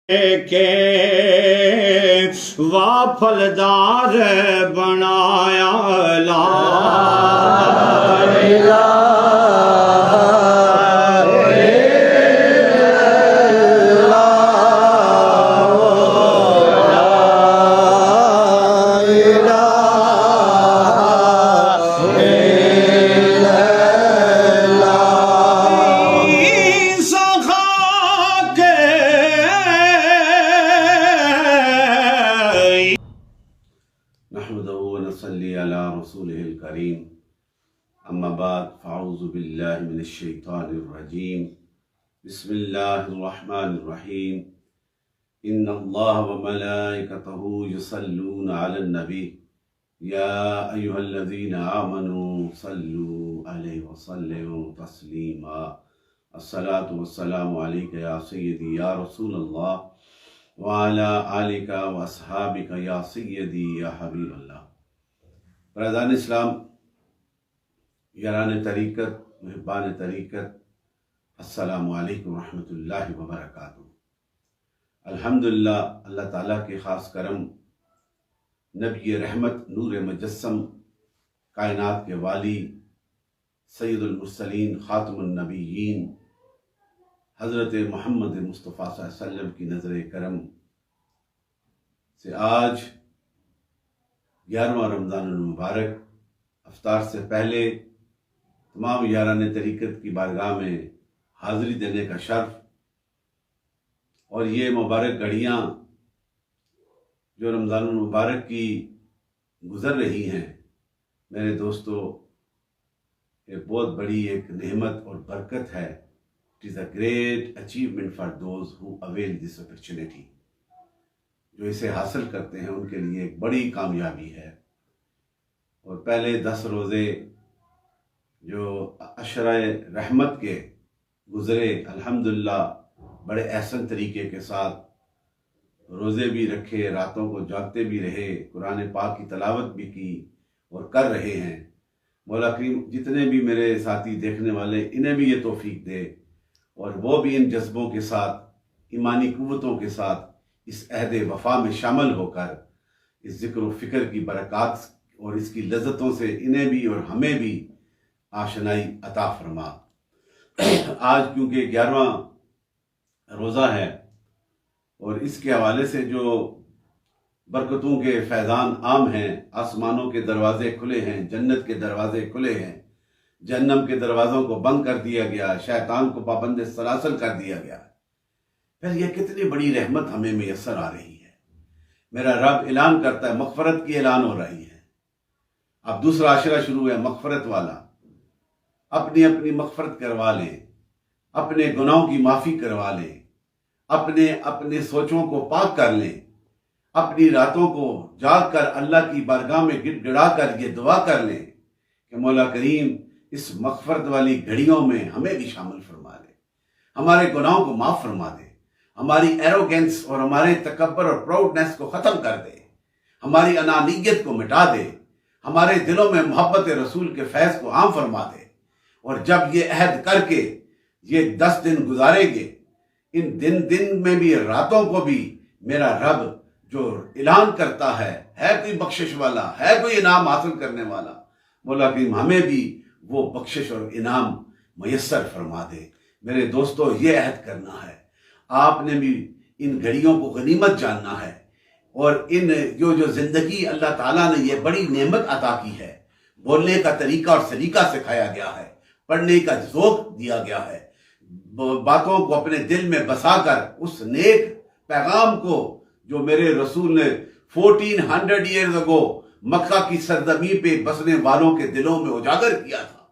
کے وافلدار بنایا لا الہ اما بعد فاعوذ باللہ من الشیطان الرجیم بسم اللہ الرحمن الرحیم ان اللہ وملائکتہ یصلون علی النبی یا ایہا الذین آمنوا صلوا علیہ وسلموا تسلیما الصلاة والسلام علیک یا سیدی یا رسول اللہ وعلی آلک واصحابک یا سیدی یا حبیب اللہ۔ برادران اسلام، یاران طریقت، محبان طریقت، السلام علیکم ورحمۃ اللہ وبرکاتہ۔ الحمدللہ، اللہ تعالیٰ کے خاص کرم، نبی رحمت، نور مجسم، کائنات کے والی، سید المرسلین، خاتم النبیین، حضرت محمد مصطفیٰ صلی اللہ علیہ وسلم کی نظر کرم سے آج 11واں رمضان المبارک افطار سے پہلے تمام یاران طریقت کی بارگاہ میں حاضری دینے کا شرف اور یہ مبارک گھڑیاں جو رمضان المبارک کی گزر رہی ہیں، میرے دوستو، یہ بہت بڑی ایک نعمت اور برکت ہے۔ It is a great achievement for those who avail this opportunity۔ جو اسے حاصل کرتے ہیں ان کے لیے ایک بڑی کامیابی ہے۔ اور پہلے 10 روزے جو عشرہ رحمت کے گزرے، الحمدللہ بڑے احسن طریقے کے ساتھ روزے بھی رکھے، راتوں کو جاگتے بھی رہے، قرآن پاک کی تلاوت بھی کی اور کر رہے ہیں۔ مولا کریم جتنے بھی میرے ساتھی دیکھنے والے، انہیں بھی یہ توفیق دے اور وہ بھی ان جذبوں کے ساتھ، ایمانی قوتوں کے ساتھ اس عہد وفا میں شامل ہو کر اس ذکر و فکر کی برکات اور اس کی لذتوں سے انہیں بھی اور ہمیں بھی آشنائی عطا فرما۔ آج کیونکہ 11واں روزہ ہے اور اس کے حوالے سے جو برکتوں کے فیضان عام ہیں، آسمانوں کے دروازے کھلے ہیں، جنت کے دروازے کھلے ہیں، جہنم کے دروازوں کو بند کر دیا گیا، شیطان کو پابند سلاسل کر دیا گیا، پھر یہ کتنی بڑی رحمت ہمیں میسر آ رہی ہے۔ میرا رب اعلان کرتا ہے، مغفرت کی اعلان ہو رہی ہے۔ اب دوسرا عشرہ شروع ہے مغفرت والا۔ اپنی اپنی مغفرت کروا لیں، اپنے گناہوں کی معافی کروا لیں، اپنے سوچوں کو پاک کر لیں، اپنی راتوں کو جاگ کر اللہ کی بارگاہ میں گڑ گڑا کر یہ دعا کر لیں کہ مولا کریم اس مغفرت والی گھڑیوں میں ہمیں بھی شامل فرما لے، ہمارے گناہوں کو معاف فرما دے، ہماری ایروگنس اور ہمارے تکبر اور پراؤڈنس کو ختم کر دے، ہماری انانیت کو مٹا دے، ہمارے دلوں میں محبت رسول کے فیض کو عام فرما دے۔ اور جب یہ عہد کر کے یہ 10 دن گزاریں گے، ان دن میں بھی، راتوں کو بھی، میرا رب جو اعلان کرتا ہے کوئی بخشش والا، ہے کوئی انعام حاصل کرنے والا، مولا کریم ہمیں بھی وہ بخشش اور انعام میسر فرما دے۔ میرے دوستو، یہ عہد کرنا ہے، آپ نے بھی ان گھڑیوں کو غنیمت جاننا ہے، اور ان جو زندگی اللہ تعالیٰ نے یہ بڑی نعمت عطا کی ہے، بولنے کا طریقہ اور سلیقہ سکھایا گیا ہے، پڑھنے کا ذوق دیا گیا ہے، باتوں کو اپنے دل میں بسا کر اس نیک پیغام کو جو میرے رسول نے 1400 ایئرز اگو مکہ کی سرزمین پہ بسنے والوں کے دلوں میں اجاگر کیا تھا،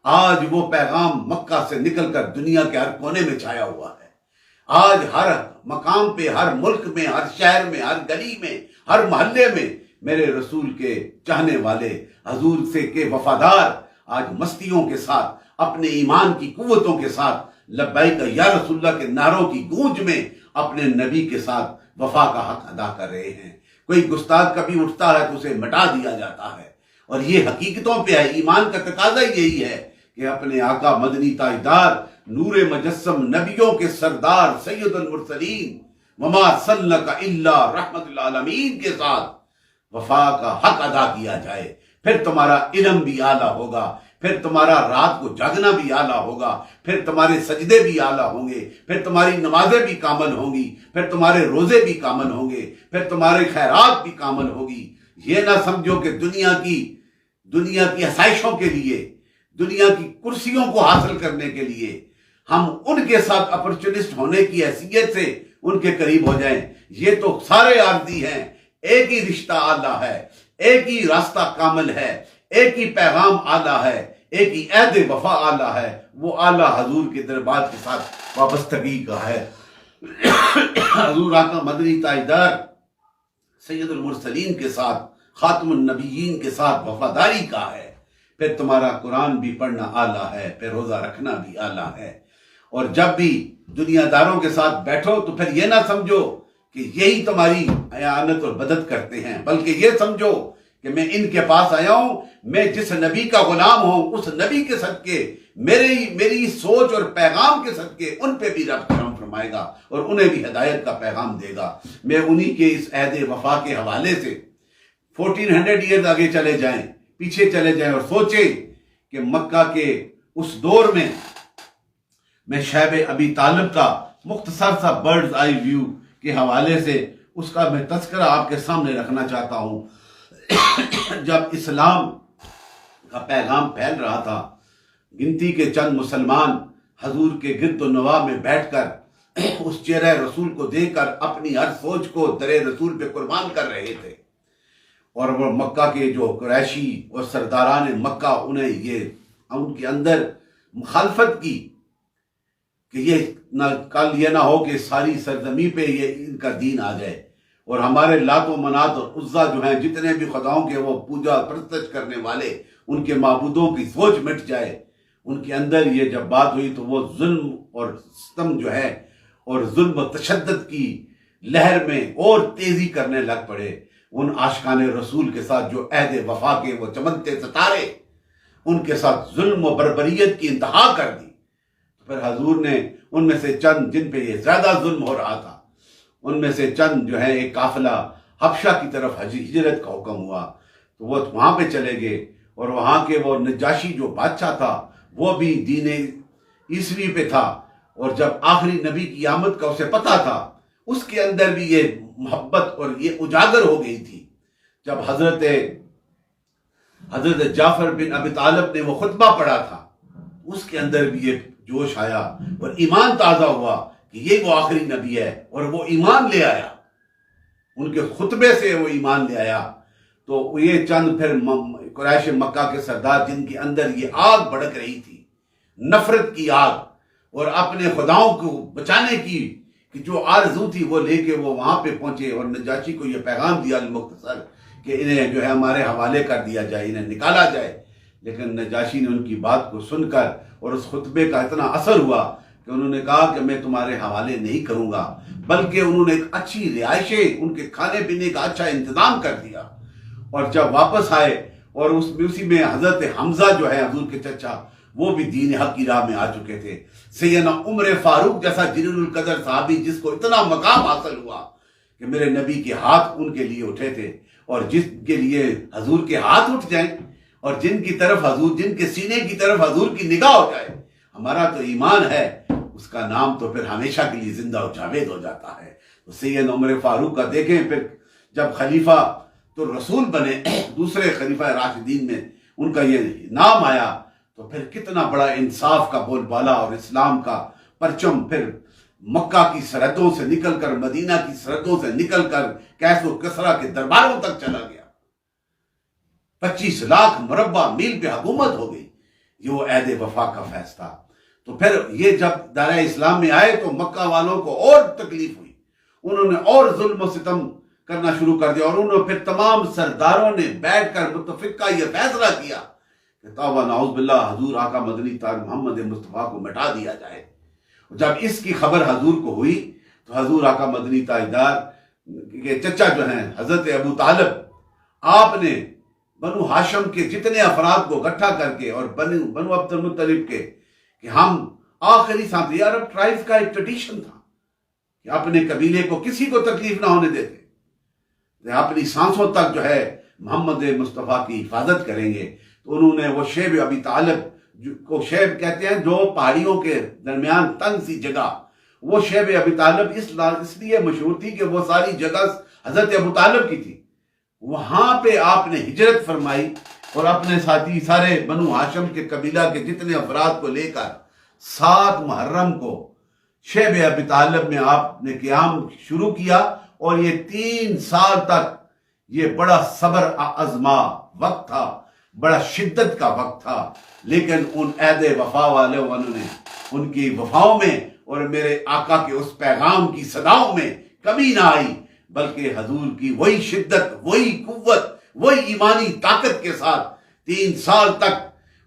آج وہ پیغام مکہ سے نکل کر دنیا کے ہر کونے میں چھایا ہوا ہے۔ آج ہر مقام پہ، ہر ملک میں، ہر شہر میں، ہر گلی میں، ہر محلے میں میرے رسول کے چاہنے والے، حضور سے کے وفادار آج مستیوں کے ساتھ، اپنے ایمان کی قوتوں کے ساتھ، لبیک یا رسول اللہ کے نعروں کی گونج میں اپنے نبی کے ساتھ وفا کا حق ادا کر رہے ہیں۔ کوئی گستاخ کبھی اٹھتا ہے تو اسے مٹا دیا جاتا ہے، اور یہ حقیقتوں پہ ہے۔ ایمان کا تقاضا یہی ہے کہ اپنے آقا مدنی تاجدار، نور مجسم، نبیوں کے سردار، سید المرسلین وما ارسلناک الا رحمت للعالمین کے ساتھ وفا کا حق ادا کیا جائے، پھر تمہارا علم بھی اعلیٰ ہوگا، پھر تمہارا رات کو جاگنا بھی اعلیٰ ہوگا، پھر تمہارے سجدے بھی اعلیٰ ہوں گے، پھر تمہاری نمازیں بھی کامل ہوں گی، پھر تمہارے روزے بھی کامل ہوں گے، پھر تمہارے خیرات بھی کامل ہوگی۔ یہ نہ سمجھو کہ دنیا کی آسائشوں کے لیے، دنیا کی کرسیوں کو حاصل کرنے کے لیے ہم ان کے ساتھ اپرچونسٹ ہونے کی حیثیت سے ان کے قریب ہو جائیں۔ یہ تو سارے عارضی ہیں، ایک ہی رشتہ اعلیٰ ہے، ایک ہی راستہ کامل ہے، ایک ہی پیغام اعلیٰ ہے، ایک ہی عہد وفا اعلیٰ ہے، وہ اعلیٰ حضور کے دربار کے ساتھ وابستگی کا ہے۔ حضور آقا مدنی تاجدار سید المرسلین کے ساتھ، خاتم النبیین کے ساتھ وفاداری کا ہے۔ پھر تمہارا قرآن بھی پڑھنا اعلیٰ ہے، پھر روزہ رکھنا بھی اعلیٰ ہے۔ اور جب بھی دنیا داروں کے ساتھ بیٹھو تو پھر یہ نہ سمجھو کہ یہی تمہاری اعانت اور مدد کرتے ہیں، بلکہ یہ سمجھو کہ میں ان کے پاس آیا ہوں، میں جس نبی کا غلام ہوں اس نبی کے صدقے، میری سوچ اور پیغام کے صدقے ان پہ بھی رب کرم فرمائے گا اور انہیں بھی ہدایت کا پیغام دے گا۔ میں انہی کے اس عہد وفا کے حوالے سے 1400 ایئرز آگے چلے جائیں، پیچھے چلے جائیں اور سوچیں کہ مکہ کے اس دور میں شیب ابی طالب کا مختصر سا برڈز آئی ویو کے حوالے سے اس کا میں تذکرہ آپ کے سامنے رکھنا چاہتا ہوں۔ جب اسلام کا پیغام پھیل رہا تھا، گنتی کے چند مسلمان حضور کے گرد و نواح میں بیٹھ کر اس چہرہ رسول کو دیکھ کر اپنی ہر سوچ کو در رسول پہ قربان کر رہے تھے، اور وہ مکہ کے جو قریشی اور سرداران مکہ انہیں ان کے اندر مخالفت کی کہ یہ کل یہ نہ ہو کہ ساری سرزمین پہ یہ ان کا دین آ جائے اور ہمارے لات و منات اور عزا جو ہیں جتنے بھی خداؤں کے وہ پوجا پرستش کرنے والے ان کے معبودوں کی سوچ مٹ جائے۔ ان کے اندر یہ جب بات ہوئی تو وہ ظلم اور ستم جو ہے اور ظلم و تشدد کی لہر میں اور تیزی کرنے لگ پڑے۔ ان عاشقان رسول کے ساتھ جو عہد وفا کے وہ چمکتے ستارے، ان کے ساتھ ظلم و بربریت کی انتہا کر دی۔ پھر حضور نے ان میں سے چند جن پہ یہ زیادہ ظلم ہو رہا تھا، ان میں سے چند جو ہے ایک قافلہ حبشہ کی طرف ہجرت کا حکم ہوا تو وہ وہاں پہ چلے گئے، اور وہاں کے وہ نجاشی جو بادشاہ تھا وہ بھی دین عیسوی پہ تھا، اور جب آخری نبی کی آمد کا اسے پتہ تھا اس کے اندر بھی یہ محبت اور یہ اجاگر ہو گئی تھی۔ جب حضرت جعفر بن ابی طالب نے وہ خطبہ پڑھا تھا اس کے اندر بھی یہ جوش آیا اور ایمان تازہ ہوا کہ یہ وہ آخری نبی ہے، اور وہ ایمان لے آیا، ان کے خطبے سے وہ ایمان لے آیا۔ تو یہ چند پھر قریش مکہ کے سردار جن کے اندر یہ آگ بھڑک رہی تھی، نفرت کی آگ اور اپنے خداؤں کو بچانے کی کہ جو آرزو تھی وہ لے کے وہ وہاں پہ پہنچے اور نجاشی کو یہ پیغام دیا المختصر کہ انہیں جو ہے ہمارے حوالے کر دیا جائے، انہیں نکالا جائے۔ لیکن نجاشی نے ان کی بات کو سن کر اور اس خطبے کا اتنا اثر ہوا کہ انہوں نے کہا کہ میں تمہارے حوالے نہیں کروں گا، بلکہ انہوں نے ایک اچھی رہائشیں، ان کے کھانے پینے کا اچھا انتظام کر دیا۔ اور جب واپس آئے اور اسی میں حضرت حمزہ جو ہے حضور کے چچا، وہ بھی دین حق کی راہ میں آ چکے تھے۔ سیدنا عمر فاروق جیسا جلیل القدر صحابی جس کو اتنا مقام حاصل ہوا کہ میرے نبی کے ہاتھ ان کے لیے اٹھے تھے، اور جس کے لیے حضور کے ہاتھ اٹھ جائیں اور جن کے سینے کی طرف حضور کی نگاہ ہو جائے، ہمارا تو ایمان ہے، اس کا نام تو پھر ہمیشہ کے لیے زندہ و جاوید ہو جاتا ہے۔ تو سید عمر فاروق کا دیکھیں، پھر جب خلیفہ تو رسول بنے، دوسرے خلیفہ راشدین میں ان کا یہ نام آیا، تو پھر کتنا بڑا انصاف کا بول بالا اور اسلام کا پرچم پھر مکہ کی سرحدوں سے نکل کر، مدینہ کی سرحدوں سے نکل کر کیس و کسرا کے درباروں تک چلا گیا۔ 25 لاکھ مربع میل پہ حکومت ہو گئی۔ یہ وہ عہد وفا کا فیصلہ۔ تو پھر یہ جب دائرہ اسلام میں آئے تو مکہ والوں کو اور تکلیف ہوئی، انہوں نے اور ظلم و ستم کرنا شروع کر دیا، اور انہوں نے پھر تمام سرداروں نے بیٹھ کر متفقہ یہ فیصلہ کیا کہ توبہ نعوذ باللہ حضور آقا مدنی تاج محمد مصطفیٰ کو مٹا دیا جائے۔ جب اس کی خبر حضور کو ہوئی تو حضور آقا مدنی تاجدار کے چچا جو ہیں حضرت ابو طالب، آپ نے بنو ہاشم کے جتنے افراد کو اکٹھا کر کے اور بنو عبد المطلب کے کہ ہم آخری ساتھ، یہ عرب ٹرائبز کا ایک ٹریڈیشن تھا کہ اپنے قبیلے کو کسی کو تکلیف نہ ہونے دیتے، اپنی سانسوں تک جو ہے محمد مصطفیٰ کی حفاظت کریں گے۔ تو انہوں نے وہ شیب ابی طالب کو، شیب کہتے ہیں جو پہاڑیوں کے درمیان تنگ سی جگہ، وہ شیب ابی طالب اس لیے مشہور تھی کہ وہ ساری جگہ حضرت ابو طالب کی تھی۔ وہاں پہ آپ نے ہجرت فرمائی اور اپنے ساتھی سارے بنو ہاشم کے قبیلہ کے جتنے افراد کو لے کر 7 محرم کو شیب ابی طالب میں آپ نے قیام شروع کیا، اور یہ 3 سال تک یہ بڑا صبر آزما وقت تھا، بڑا شدت کا وقت تھا، لیکن ان عہد وفا والے انہوں نے ان کی وفاؤں میں اور میرے آقا کے اس پیغام کی صداؤں میں کمی نہ آئی، بلکہ حضور کی وہی شدت، وہی قوت، وہی ایمانی طاقت کے ساتھ 3 سال تک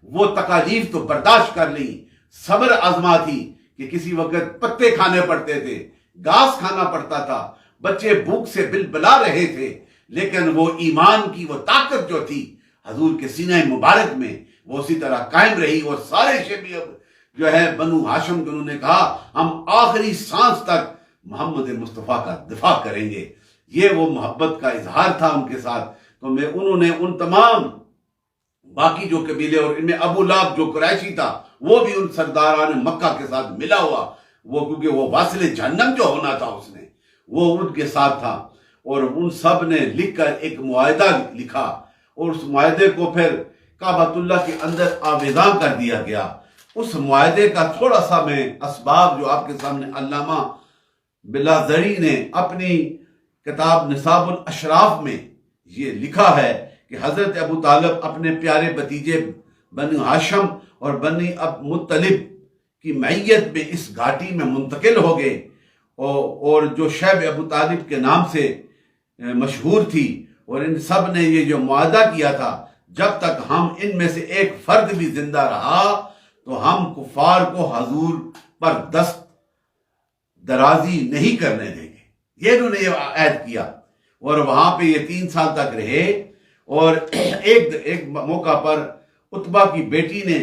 وہ تکالیف تو برداشت کر لی، صبر آزما تھی کہ کسی وقت پتے کھانے پڑتے تھے، گھاس کھانا پڑتا تھا، بچے بھوک سے بلبلا رہے تھے، لیکن وہ ایمان کی وہ طاقت جو تھی حضور کے سینہ مبارک میں وہ اسی طرح قائم رہی، اور سارے شیبی جو ہے بنو ہاشم انہوں نے کہا ہم آخری سانس تک محمد مصطفیٰ کا دفاع کریں گے۔ یہ وہ محبت کا اظہار تھا ان کے ساتھ۔ تو انہوں نے ان تمام باقی جو قبیلے، اور ان میں ابو لہب جو قریشی تھا وہ بھی ان سرداران مکہ کے ساتھ ملا ہوا، وہ کیونکہ وہ واصل جہنم جو ہونا تھا اس نے، وہ ان کے ساتھ تھا، اور ان سب نے لکھ کر ایک معاہدہ لکھا، اور اس معاہدے کو پھر کعبۃ اللہ کے اندر آویزاں کر دیا گیا۔ اس معاہدے کا تھوڑا سا میں اسباب جو آپ کے سامنے علامہ بلازری نے اپنی کتاب نصاب الاشراف میں یہ لکھا ہے کہ حضرت ابو طالب اپنے پیارے بھتیجے بنی ہاشم اور بنی اب مطلب کی معیت میں اس گھاٹی میں منتقل ہو گئے، اور جو شیب ابو طالب کے نام سے مشہور تھی، اور ان سب نے یہ جو معاہدہ کیا تھا جب تک ہم ان میں سے ایک فرد بھی زندہ رہا تو ہم کفار کو حضور پر دست درازی نہیں کرنے دیں گے، یہ انہوں نے عہد کیا، اور وہاں پہ یہ 3 سال تک رہے۔ اور ایک موقع پر عتبہ کی بیٹی نے،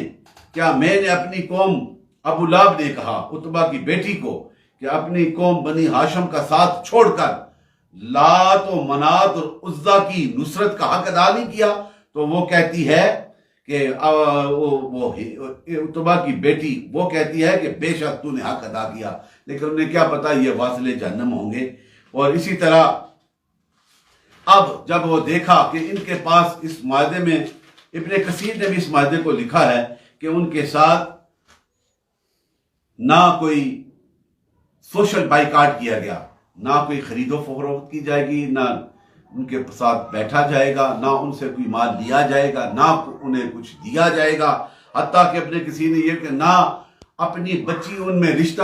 کیا میں نے اپنی قوم، ابو لہب نے کہا عتبہ کی بیٹی کو کہ اپنی قوم بنی ہاشم کا ساتھ چھوڑ کر لات و منات اور عزا کی نصرت کا حق ادا نہیں کیا؟ تو وہ کہتی ہے کہ عتبہ کی بیٹی وہ کہتی ہے کہ بے شک تو نے حق ادا کیا، لیکن انہیں کیا پتا یہ واصل جہنم ہوں گے۔ اور اسی طرح اب جب وہ دیکھا کہ ان کے پاس اس معاہدے میں، ابن کثیر نے بھی اس معاہدے کو لکھا ہے کہ ان کے ساتھ نہ کوئی سوشل بائیکاٹ کیا گیا، نہ کوئی خرید و فروخت کی جائے گی، نہ ان کے ساتھ بیٹھا جائے گا، نہ ان سے کوئی مال لیا جائے گا، نہ انہیں کچھ دیا جائے گا، حتیٰ کہ ابن کثیر نے یہ کہ نہ اپنی بچی ان میں رشتہ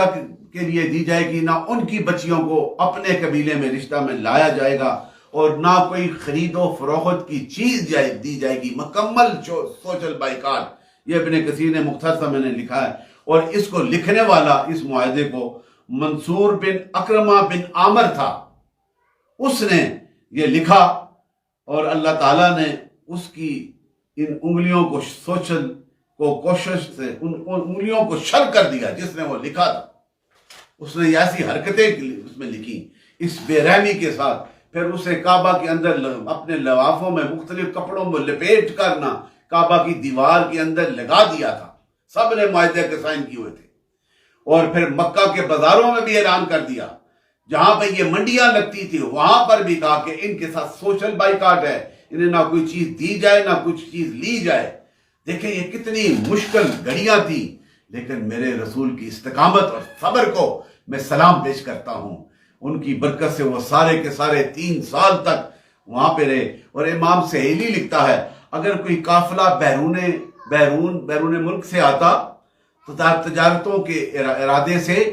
کے لیے دی جائے گی، نہ ان کی بچیوں کو اپنے قبیلے میں رشتہ میں لایا جائے گا، اور نہ کوئی خرید و فروخت کی چیز دی جائے گی، مکمل سوشل بائیکاٹ۔ یہ ابن کثیر نے مختصر میں نے لکھا ہے، اور اس کو لکھنے والا اس معاہدے کو منصور بن اکرمہ بن عامر تھا، اس نے یہ لکھا، اور اللہ تعالیٰ نے اس کی ان انگلیوں کو کوشش سے ان انگلیوں کو شل کر دیا جس نے وہ لکھا تھا۔ اس نے ایسی حرکتیں اس میں لکھی اس بے رحمی کے ساتھ، پھر اسے کعبہ کے اندر اپنے لفافوں میں مختلف کپڑوں میں لپیٹ کرنا کعبہ کی دیوار کے اندر لگا دیا تھا، سب نے معاہدے کے سائن کیے ہوئے تھے۔ اور پھر مکہ کے بازاروں میں بھی اعلان کر دیا، جہاں پہ یہ منڈیاں لگتی تھی وہاں پر بھی کہا کہ ان کے ساتھ سوشل بائیکاٹ ہے، انہیں نہ کوئی چیز دی جائے نہ کچھ چیز لی جائے۔ دیکھیں یہ کتنی مشکل گھڑیاں تھیں، لیکن میرے رسول کی استقامت اور صبر کو میں سلام پیش کرتا ہوں۔ ان کی برکت سے وہ سارے کے سارے 3 سال تک وہاں پہ رہے۔ اور امام سہیلی لکھتا ہے اگر کوئی قافلہ بیرون ملک سے آتا تو تجارتوں کے ارادے سے،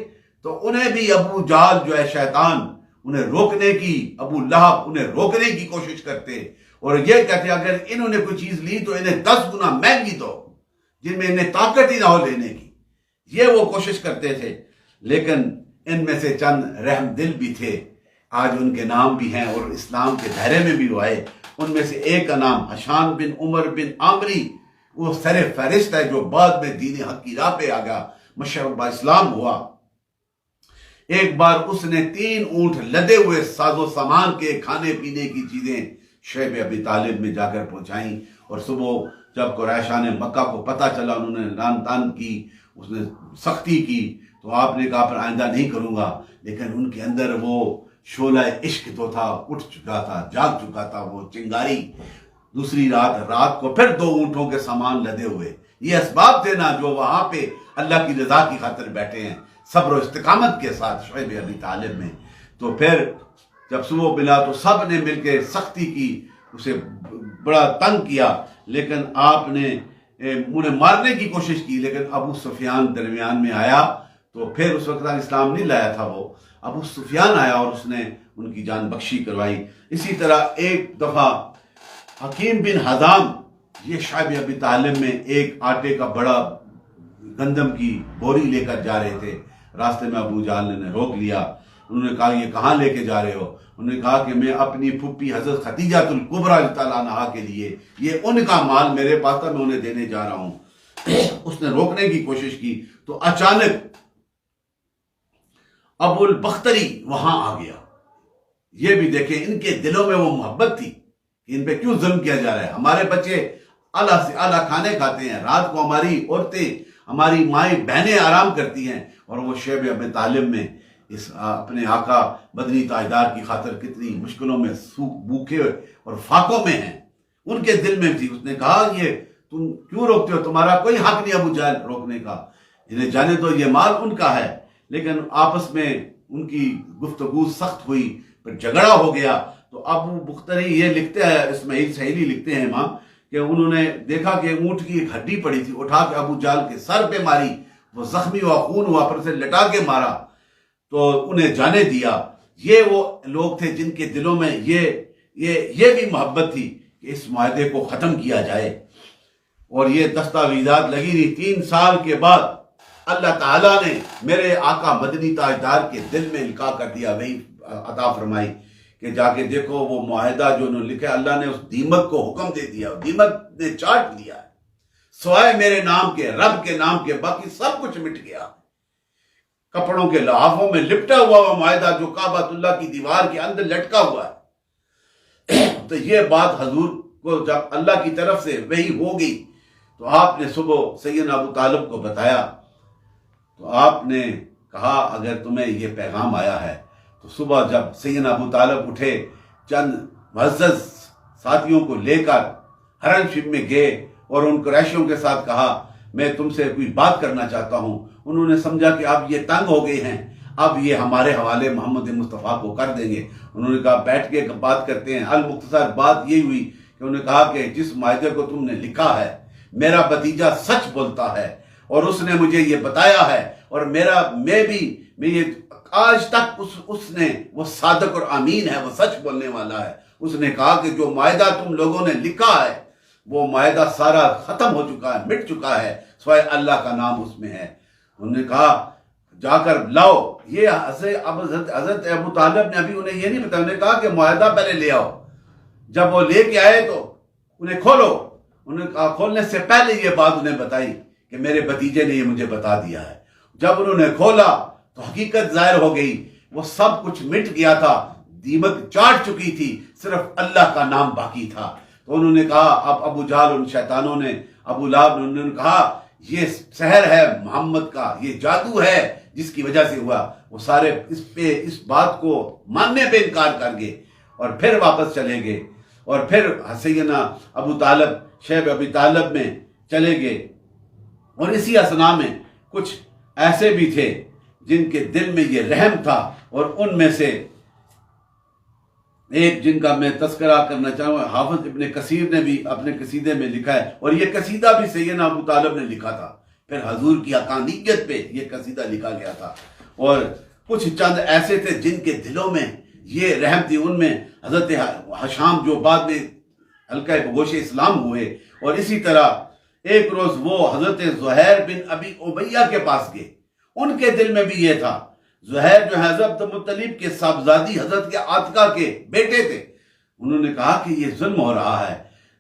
تو انہیں بھی ابو جہل جو ہے شیطان انہیں روکنے کی، ابو لہب انہیں روکنے کی کوشش کرتے، اور یہ کہتے اگر انہوں نے کوئی چیز لی تو انہیں 10 گنا مہنگی دو، جن میں انہیں طاقت ہی نہ ہو لینے کی، یہ وہ کوشش کرتے تھے۔ لیکن ان میں سے چند رحم دل بھی تھے، آج ان کے نام بھی ہیں اور اسلام کے دائرے میں بھی وہ آئے۔ ان میں سے ایک کا نام حشان بن عمر بن عامری، وہ سر فہرست ہے جو بعد میں دین حق کی راہ پہ آ گیا، مشرف با اسلام ہوا۔ ایک بار اس نے 3 اونٹ لدے ہوئے ساز و سامان کے کھانے پینے کی چیزیں شیب ابی طالب میں جا کر پہنچائیں، اور صبح جب قریشان مکہ کو پتہ چلا، انہوں نے ران تان کی، اس نے سختی کی، تو آپ نے کہا پھر آئندہ نہیں کروں گا، لیکن ان کے اندر وہ شعلہ عشق تو تھا، اٹھ چکا تھا، جاگ چکا تھا وہ چنگاری۔ دوسری رات کو پھر 2 اونٹوں کے سامان لدے ہوئے، یہ اسباب تھے نا جو وہاں پہ اللہ کی رضا کی خاطر بیٹھے ہیں صبر و استقامت کے ساتھ شعیب ابی طالب میں۔ تو پھر جب صبح ملا تو سب نے مل کے سختی کی، اسے بڑا تنگ کیا، لیکن آپ نے انہیں مارنے کی کوشش کی، لیکن ابو سفیان درمیان میں آیا، تو پھر اس وقت اسلام نہیں لایا تھا وہ، ابو سفیان آیا اور اس نے ان کی جان بخشی کروائی۔ اسی طرح ایک دفعہ حکیم بن حزام یہ شعیب ابی طالب میں ایک آٹے کا بڑا گندم کی بوری لے کر جا رہے تھے، راستے میں ابو جہل نے روک لیا، انہوں نے کہا یہ کہاں لے کے جا رہے ہو؟ انہوں نے کہا کہ میں اپنی پھپھی حضرت خدیجہ الکبریٰ رضی اللہ عنہا کے لیے، یہ ان کا مال میرے پاس تھا، میں انہیں دینے جا رہا ہوں۔ اس نے روکنے کی کوشش کی تو اچانک ابو البختری وہاں آ گیا۔ یہ بھی دیکھیں ان کے دلوں میں وہ محبت تھی کہ ان پہ کیوں ظلم کیا جا رہا ہے، ہمارے بچے اعلیٰ سے اعلیٰ کھانے کھاتے ہیں، رات کو ہماری عورتیں، ہماری مائیں بہنیں آرام کرتی ہیں، اور وہ شیب ابی طالب میں اس اپنے آقا مدنی تاجدار کی خاطر کتنی مشکلوں میں بھوکے اور فاقوں میں ہیں، ان کے دل میں تھی۔ اس نے کہا یہ تم کیوں روکتے ہو، تمہارا کوئی حق نہیں ابو جہل روکنے کا، انہیں جانے دو، یہ مال ان کا ہے۔ لیکن آپس میں ان کی گفتگو سخت ہوئی، پھر جھگڑا ہو گیا۔ تو ابو بختری یہ لکھتے ہیں، اسماعیل سہیلی لکھتے ہیں امام، کہ انہوں نے دیکھا کہ اونٹ کی ایک ہڈی پڑی تھی، اٹھا کے ابو جہل کے سر پہ ماری، وہ زخمی ہوا، خون ہوا، پر سے لٹا کے مارا، تو انہیں جانے دیا۔ یہ وہ لوگ تھے جن کے دلوں میں یہ بھی محبت تھی کہ اس معاہدے کو ختم کیا جائے، اور یہ دستاویزات لگی رہی۔ 3 سال کے بعد اللہ تعالیٰ نے میرے آقا مدنی تاجدار کے دل میں القاء کر دیا، وہی عطا فرمائی کہ جا کے دیکھو وہ معاہدہ جو انہوں نے لکھا، اللہ نے اس دیمک کو حکم دے دیا، دیمک نے چاٹ دیا، سوائے میرے نام کے، رب کے نام کے، باقی سب کچھ مٹ گیا۔ کپڑوں کے لحافوں میں لپٹا ہوا وہ معاہدہ جو کعبۃ اللہ کی دیوار کے اندر لٹکا ہوا ہے۔ تو یہ بات حضور کو جب اللہ کی طرف سے وحی ہو گئی تو آپ نے صبح سیدنا ابو طالب کو بتایا، تو آپ نے کہا اگر تمہیں یہ پیغام آیا ہے تو صبح جب سیدنا ابو طالب اٹھے، چند معزز ساتھیوں کو لے کر حرم شریف میں گئے اور ان قریشیوں کے ساتھ کہا میں تم سے کوئی بات کرنا چاہتا ہوں۔ انہوں نے سمجھا کہ اب یہ تنگ ہو گئے ہیں، اب یہ ہمارے حوالے محمد مصطفیٰ کو کر دیں گے۔ انہوں نے کہا بیٹھ کے بات کرتے ہیں۔ المختصر بات یہی ہوئی کہ انہوں نے کہا کہ جس معاہدے کو تم نے لکھا ہے میرا بھتیجا سچ بولتا ہے، اور اس نے مجھے یہ بتایا ہے، اور میں یہ آج تک اس نے وہ صادق اور امین ہے، وہ سچ بولنے والا ہے۔ اس نے کہا کہ جو معاہدہ تم لوگوں نے لکھا ہے وہ معاہدہ سارا ختم ہو چکا ہے، مٹ چکا ہے، سوائے اللہ کا نام اس میں ہے۔ انہوں نے کہا جا کر لاؤ۔ یہ حضرت ابو طالب نے ابھی انہیں یہ نہیں بتایا، انہوں نے کہا کہ معاہدہ پہلے لے آؤ۔ جب وہ لے کے آئے تو انہیں کھولو۔ انہوں نے کہا کھولنے سے پہلے یہ بات انہیں بتائی کہ میرے بھتیجے نے یہ مجھے بتا دیا ہے۔ جب انہوں نے کھولا تو حقیقت ظاہر ہو گئی، وہ سب کچھ مٹ گیا تھا، دیمک چاٹ چکی تھی، صرف اللہ کا نام باقی تھا۔ تو انہوں نے کہا، اب ابو جہل ان شیطانوں نے، ابو لہب نے، انہوں نے کہا یہ سحر ہے محمد کا، یہ جادو ہے جس کی وجہ سے ہوا۔ وہ سارے اس بات کو ماننے پہ انکار کر گئے اور پھر واپس چلے گئے، اور پھر سیدنا ابو طالب شیب ابی طالب میں چلے گئے۔ اور اسی اثنا میں کچھ ایسے بھی تھے جن کے دل میں یہ رحم تھا، اور ان میں سے ایک جن کا میں تذکرہ کرنا چاہوں گا، حافظ ابن کثیر نے بھی اپنے قصیدے میں لکھا ہے، اور یہ قصیدہ بھی سیدنا ابو طالب نے لکھا تھا، پھر حضور کی حقانیت پہ یہ قصیدہ لکھا گیا تھا۔ اور کچھ چند ایسے تھے جن کے دلوں میں یہ رحم تھی، ان میں حضرت حشام جو بعد میں حلقہ بگوش اسلام ہوئے، اور اسی طرح ایک روز وہ حضرت زہیر بن ابی امیہ کے پاس گئے، ان کے دل میں بھی یہ تھا۔ زہیر جو حضرت مطلب کے صاحبزادی حضرت کے عاتقہ کے بیٹے تھے، انہوں نے کہا کہ یہ ظلم ہو رہا ہے،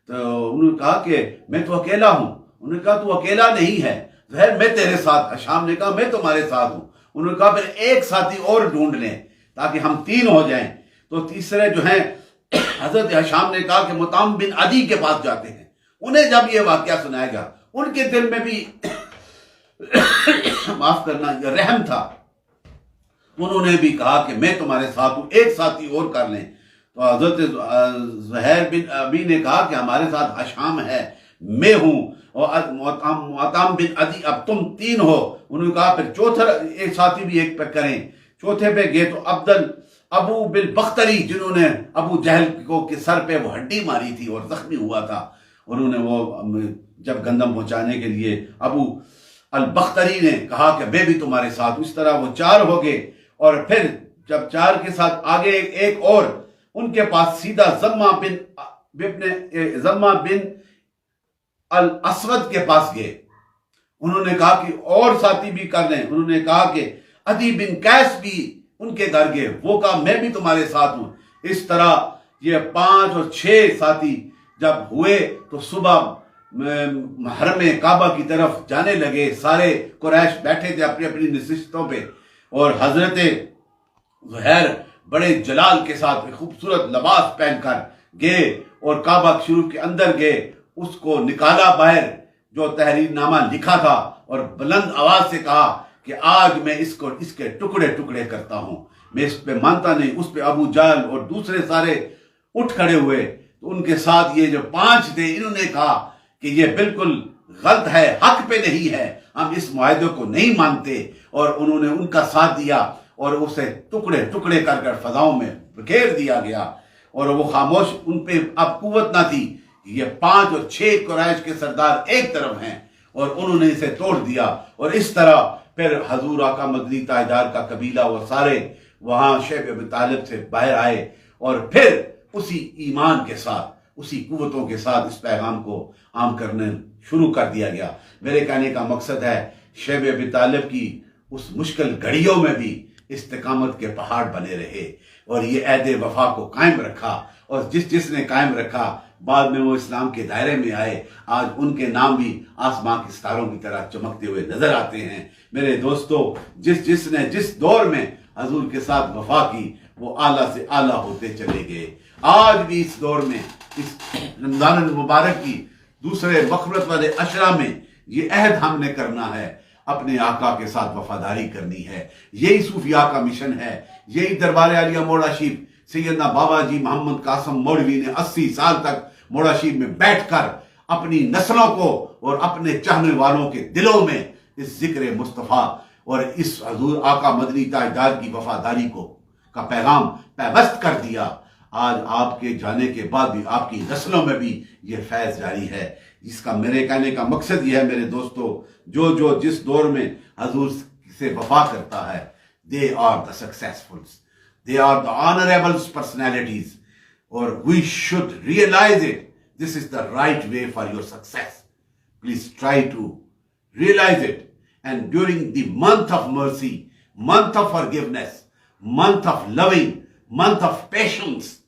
تو انہوں نے کہا کہ میں تو اکیلا ہوں۔ انہوں نے کہا تو اکیلا نہیں ہے زہیر، میں تیرے ساتھ۔ حشام نے کہا میں تمہارے ساتھ ہوں۔ انہوں نے کہا پھر ایک ساتھی اور ڈھونڈ لیں تاکہ ہم 3 ہو جائیں. تو تیسرے جو ہیں حضرت ہشام نے کہا کہ مطعم بن عدی کے پاس جاتے ہیں. انہیں جب یہ واقعہ سنایا گیا ان کے دل میں بھی معاف کرنا رحم تھا. انہوں نے بھی کہا کہ میں تمہارے ساتھ ہوں, ایک ساتھی اور کر لیں. تو حضرت زہیر بن ابی نے کہا کہ ہمارے ساتھ ہشام ہے, میں ہوں, اور مطعم بن عدی, اب تم 3 ہو. انہوں نے کہا پھر چوتھا ایک ساتھی بھی ایک پہ کریں. چوتھے پہ گئے تو ابو بالبختری, جنہوں نے ابو جہل کو کے سر پہ وہ ہڈی ماری تھی اور زخمی ہوا تھا, انہوں نے وہ جب گندم پہنچانے کے لیے ابو البختری نے کہا کہ میں بھی تمہارے ساتھ. اس طرح وہ 4 ہو گئے. اور پھر جب 4 کے ساتھ آگے ایک اور ان کے پاس سیدھا زمہ بن الاسود کے پاس گئے. انہوں نے کہا کہ اور ساتھی بھی کر لیں. انہوں نے کہا کہ عدی بن قیس بھی ان کے گھر گئے, وہ کہا میں بھی تمہارے ساتھ ہوں. اس طرح یہ 5 اور 6 ساتھی جب ہوئے تو صبح حرم کعبہ کی طرف جانے لگے. سارے قریش بیٹھے تھے اپنی اپنی نشستوں پہ, اور حضرت زہیر بڑے جلال کے ساتھ خوبصورت لباس پہن کر گئے اور کعبہ شریف کے اندر گئے. اس کو نکالا باہر جو تحریر نامہ لکھا تھا, اور بلند آواز سے کہا کہ آج میں اس کے ٹکڑے ٹکڑے کرتا ہوں, میں اس پہ مانتا نہیں. اس پہ ابو جہل اور دوسرے سارے اٹھ کھڑے ہوئے. تو ان کے ساتھ یہ جو 5 تھے, انہوں نے کہا کہ یہ بالکل غلط ہے, حق پہ نہیں ہے, ہم اس معاہدے کو نہیں مانتے. اور انہوں نے ان کا ساتھ دیا اور اسے ٹکڑے ٹکڑے کر کر فضاؤں میں بکھیر دیا گیا. اور وہ خاموش, ان پہ اب قوت نہ تھی. یہ 5 اور 6 قریش کے سردار ایک طرف ہیں اور انہوں نے اسے توڑ دیا. اور اس طرح پھر حضور آقا مدنی تاجدار کا قبیلہ وہ سارے وہاں شیب ابی طالب سے باہر آئے, اور پھر اسی ایمان کے ساتھ, اسی قوتوں کے ساتھ اس پیغام کو عام کرنے شروع کر دیا گیا. میرے کہنے کا مقصد ہے شیب ابی طالب کی اس مشکل گھڑیوں میں بھی استقامت کے پہاڑ بنے رہے, اور یہ عہد وفا کو قائم رکھا. اور جس نے قائم رکھا بعد میں وہ اسلام کے دائرے میں آئے. آج ان کے نام بھی آسمان کے ستاروں کی طرح چمکتے ہوئے نظر آتے ہیں. میرے دوستو, جس نے جس دور میں حضور کے ساتھ وفا کی وہ اعلیٰ سے اعلیٰ ہوتے چلے گئے. آج بھی اس دور میں, اس رمضان المبارک کی دوسرے مغفرت والے عشرہ میں یہ عہد ہم نے کرنا ہے, اپنے آقا کے ساتھ وفاداری کرنی ہے. یہی صوفیاء کا مشن ہے. یہی دربار عالیہ موڑا شریف سیدنا بابا جی محمد قاسم مولوی نے 80 سال تک موڑا شریف میں بیٹھ کر اپنی نسلوں کو اور اپنے چاہنے والوں کے دلوں میں اس ذکر مصطفیٰ اور اس حضور آقا مدنی تاجدار کی وفاداری کا پیغام پیوست کر دیا. آج آپ کے جانے کے بعد بھی آپ کی نسلوں میں بھی یہ فیض جاری ہے. جس کا میرے کہنے کا مقصد یہ ہے میرے دوستو, جو جس دور میں حضور سے وفا کرتا ہے, they are the successfuls, they are the honorable personalities, or we should realize it. This is the right way for your success. Please try to realize it. And during the month of mercy, month of forgiveness, month of loving, month of patience,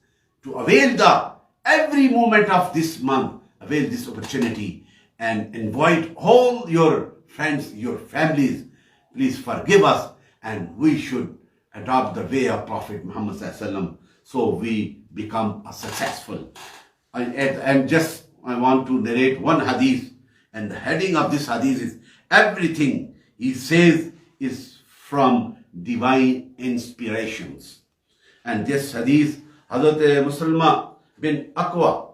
to avail every moment of this month, avail this opportunity and invite all your friends, your families. Please forgive us, and we should adopt the way of Prophet Muhammad Sallallahu Alaihi Wasallam so we become successful. And just I want to narrate one hadith, and the heading of this hadith is everything he says is from divine inspirations. And this hadith, Hazrat Muslima bin Aqwa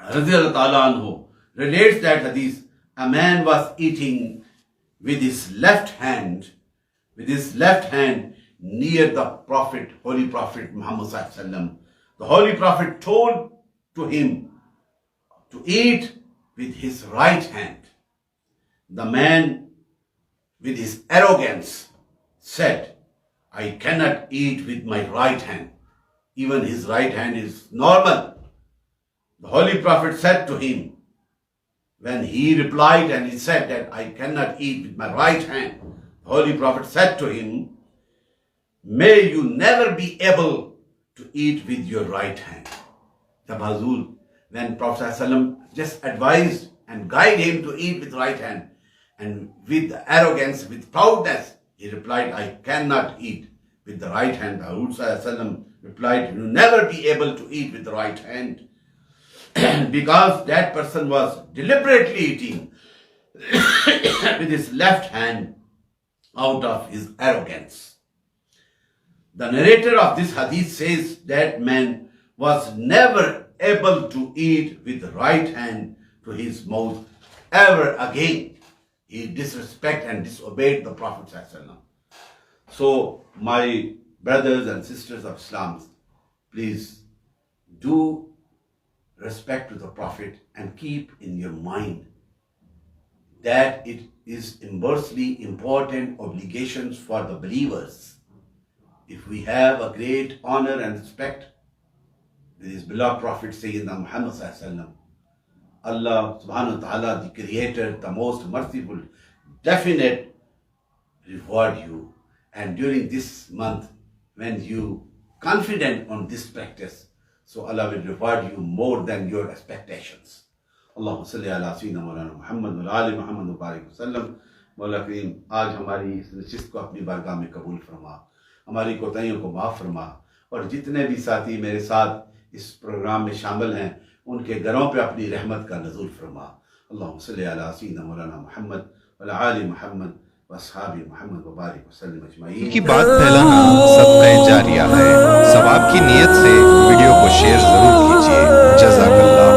radiyallahu ta'ala anhu relates that hadith. A man was eating with his left hand near the Prophet, Holy Prophet Muhammad Sallallahu Alaihi Wasallam. The Holy Prophet told to him to eat with his right hand. The man, with his arrogance, said, I cannot eat with my right hand. Even his right hand is normal. The Holy Prophet said to him, when he replied and he said that I cannot eat with my right hand, the Holy Prophet said to him, may you never be able to eat with your right hand. When Prophet ﷺ just advised and guided him to eat with right hand, and with arrogance, with proudness, He replied, I cannot eat with the right hand. The Rasul replied, you will never be able to eat with the right hand. Because that person was deliberately eating with his left hand out of his arrogance. The narrator of this hadith says that man was never able to eat with the right hand to his mouth ever again. He disrespected and disobeyed the Prophet ﷺ. So, my brothers and sisters of Islam, please do respect to the Prophet and keep in your mind that it is inversely important obligations for the believers. If we have a great honor and respect with his beloved Prophet Sayyidina Muhammad ﷺ, Allah subhanahu wa ta'ala, the Creator, the most merciful, definite reward you. And during this month, when you confident on this practice, so Allah will reward you more than your expectations. اللہم صلی علی سیدنا مولانا محمد و آل محمد وبارک وسلم. مولا کریم آج ہماری اس نشست کو اپنی بارگاہ میں قبول فرما، ہماری کوتاہیوں کو معاف فرما، اور جتنے بھی ساتھی میرے ساتھ اس پروگرام میں شامل ہیں ان کے گھروں پہ اپنی رحمت کا نزول فرما. اللہم صلی علی سیدنا مولانا محمد و آل محمد و اصحاب محمد وبارک وسلم اجمعین. ان کی بات پھیلانا صدقہ جاریہ ہے. ثواب کی نیت سے ویڈیو کو شیئر ضرور کیجیے. جزاک اللہ.